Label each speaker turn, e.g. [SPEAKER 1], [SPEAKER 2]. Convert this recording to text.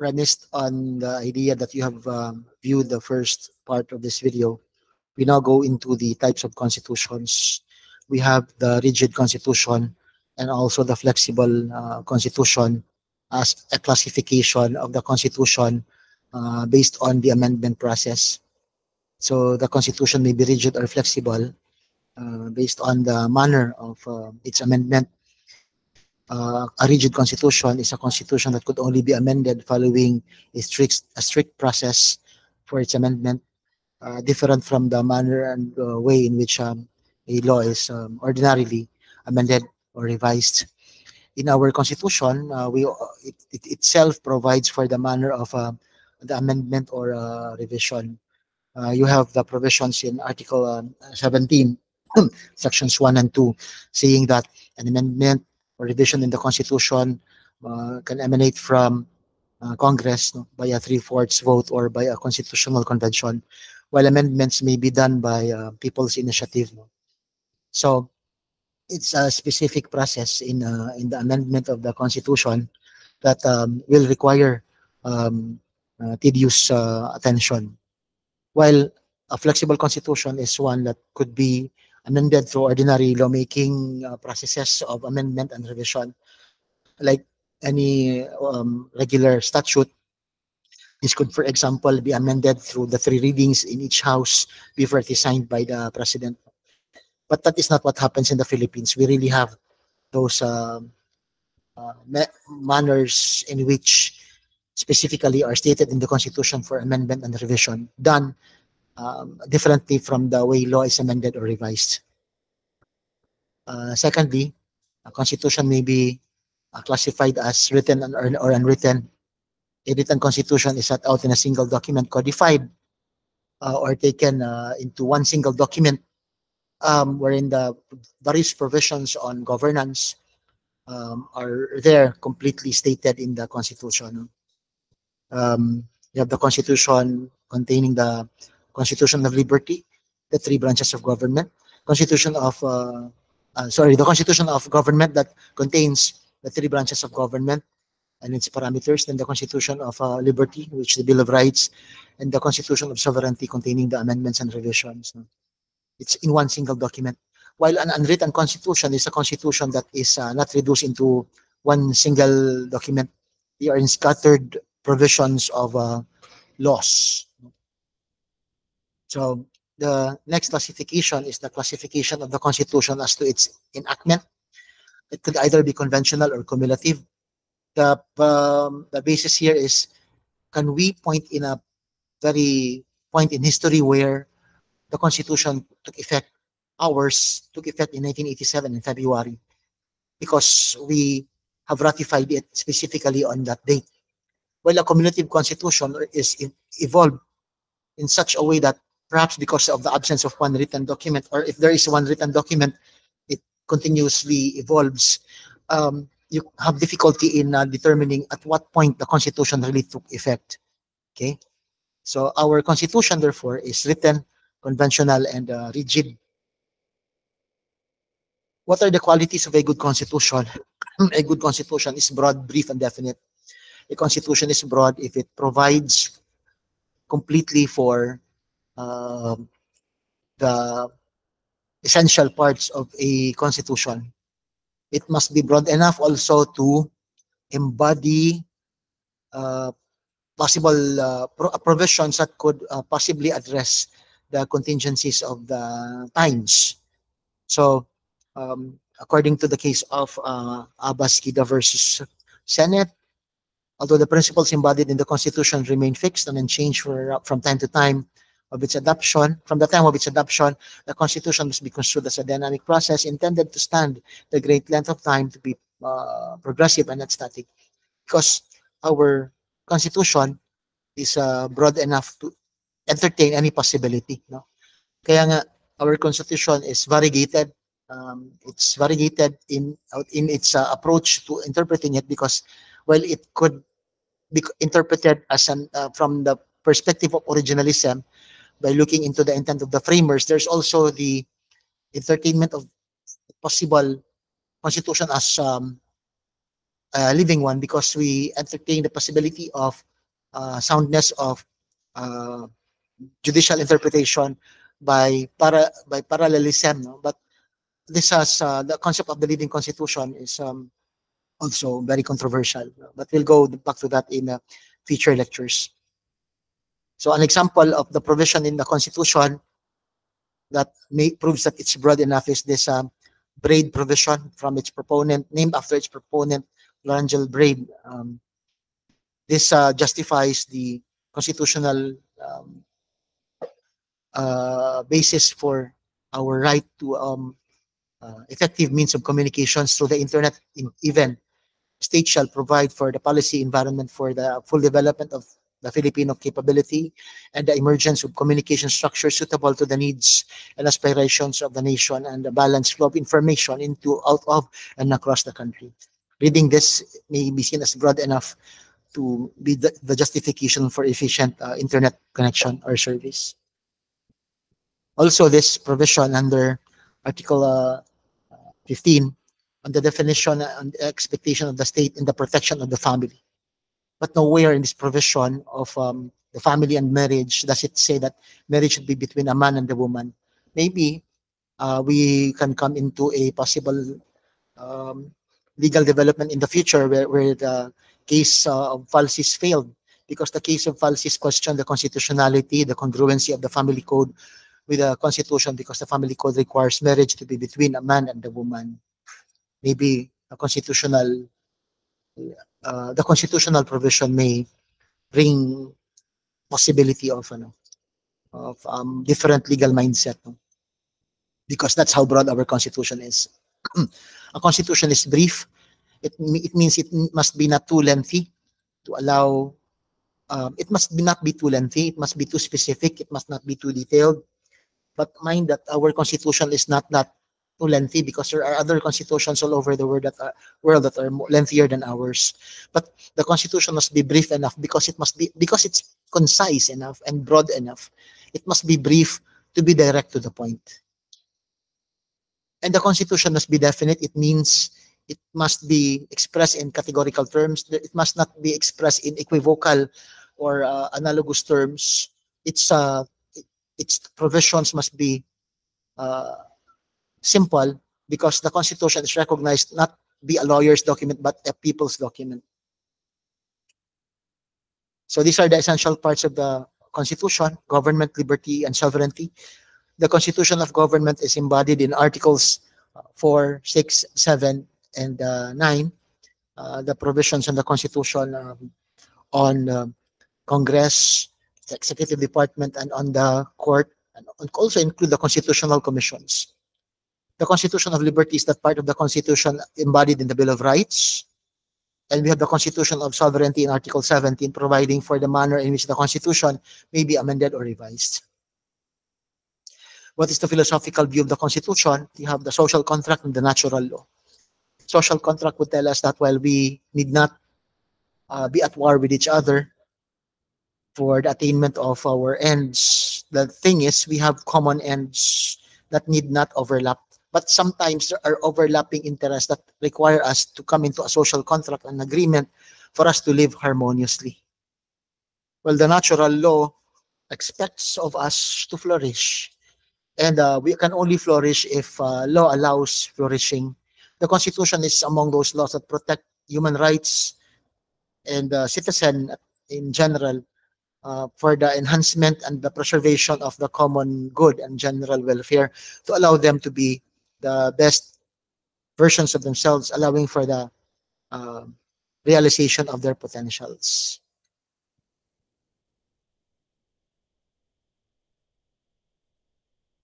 [SPEAKER 1] premised on the idea that you have viewed the first part of this video, we now go into the types of constitutions. We have the rigid constitution and also the flexible constitution as a classification of the constitution based on the amendment process. So the constitution may be rigid or flexible based on the manner of its amendment. A rigid constitution is a constitution that could only be amended following a strict process for its amendment, different from the manner and way in which a law is ordinarily amended or revised. In our constitution, it itself provides for the manner of the amendment or revision. You have the provisions in Article 17, sections 1 and 2, saying that an amendment or revision in the Constitution can emanate from Congress, no, by a three-fourths vote or by a constitutional convention, while amendments may be done by people's initiative. No? So it's a specific process in the amendment of the Constitution that will require tedious attention. While a flexible constitution is one that could be amended through ordinary lawmaking processes of amendment and revision, like any regular statute. This could, for example, be amended through the three readings in each house before it is signed by the president. But that is not what happens in the Philippines. We really have those manners in which specifically are stated in the Constitution for amendment and revision, done differently from the way law is amended or revised. Secondly, a constitution may be classified as written or unwritten. A written constitution is set out in a single document codified or taken into one single document wherein the various provisions on governance are there completely stated in the constitution. You have the constitution containing the Constitution of Liberty, the three branches of government, the Constitution of Government that contains the three branches of government and its parameters, then the Constitution of Liberty, which is the Bill of Rights, and the Constitution of Sovereignty containing the amendments and revisions. It's in one single document. While an unwritten constitution is a constitution that is not reduced into one single document. They are in scattered provisions of laws. So the next classification is the classification of the Constitution as to its enactment. It could either be conventional or cumulative. The basis here is, can we point in a very point in history where the Constitution took effect? Ours took effect in 1987 in February because we have ratified it specifically on that date. While a cumulative constitution is evolved in such a way that perhaps because of the absence of one written document, or if there is one written document, it continuously evolves. You have difficulty in determining at what point the constitution really took effect. Okay, so our constitution therefore is written, conventional, and rigid. What are the qualities of a good constitution? A good constitution is broad, brief, and definite. A constitution is broad if it provides completely for the essential parts of a constitution. It must be broad enough also to embody possible provisions that could possibly address the contingencies of the times. So, according to the case of Abasquita versus Senate, although the principles embodied in the Constitution remain fixed and unchanged from time to time of its adoption, from the time of its adoption, the Constitution must be construed as a dynamic process intended to stand the great length of time, to be progressive and not static. Because our Constitution is broad enough to entertain any possibility. No? Kaya nga, our Constitution is variegated. It's variegated in its approach to interpreting it, because while it could be interpreted as from the perspective of originalism by looking into the intent of the framers, there's also the entertainment of possible constitution as a living one, because we entertain the possibility of soundness of judicial interpretation by parallelism, no? But this has the concept of the living constitution is also very controversial, no? But we'll go back to that in future lectures. So an example of the provision in the constitution that proves that it's broad enough is this Braid provision from its proponent, named after its proponent, Langell Braid. This justifies the constitutional basis for our right to effective means of communications through the internet. Even state shall provide for the policy environment for the full development of the Filipino capability and the emergence of communication structures suitable to the needs and aspirations of the nation and the balanced flow of information into, out of, and across the country. Reading this may be seen as broad enough to be the justification for efficient internet connection or service. Also, this provision under Article 15 on the definition and expectation of the state in the protection of the family. But nowhere in this provision of the family and marriage does it say that marriage should be between a man and a woman. Maybe we can come into a possible legal development in the future where the case of Falsis failed, because the case of Falsis questioned the constitutionality, the congruency of the family code with the constitution, because the family code requires marriage to be between a man and a woman. Maybe a constitutional the constitutional provision may bring possibility of different legal mindset, no? Because that's how broad our constitution is. A constitution is brief. It means it must be not too lengthy to allow. It must be not be too lengthy. It must be too specific. It must not be too detailed. But mind that our constitution is not that too lengthy, because there are other constitutions all over the world that are more lengthier than ours. But the constitution must be brief enough because it's concise enough and broad enough. It must be brief to be direct to the point. And the constitution must be definite. It means it must be expressed in categorical terms. It must not be expressed in equivocal or analogous terms. Its provisions must be simple, because the constitution is recognized not be a lawyer's document but a people's document. So these are the essential parts of the constitution: government, liberty, and sovereignty. The constitution of government is embodied in Articles 4, 6, 7, and 9. The provisions in the constitution on Congress, the executive department, and on the court, and also include the constitutional commissions. The Constitution of Liberty is that part of the Constitution embodied in the Bill of Rights. And we have the Constitution of Sovereignty in Article 17, providing for the manner in which the Constitution may be amended or revised. What is the philosophical view of the Constitution? We have the social contract and the natural law. Social contract would tell us that while we need not be at war with each other for the attainment of our ends, the thing is we have common ends that need not overlap. But sometimes there are overlapping interests that require us to come into a social contract and agreement for us to live harmoniously. Well, the natural law expects of us to flourish. And we can only flourish if law allows flourishing. The Constitution is among those laws that protect human rights and citizen in general for the enhancement and the preservation of the common good and general welfare, to allow them to be the best versions of themselves, allowing for the realization of their potentials.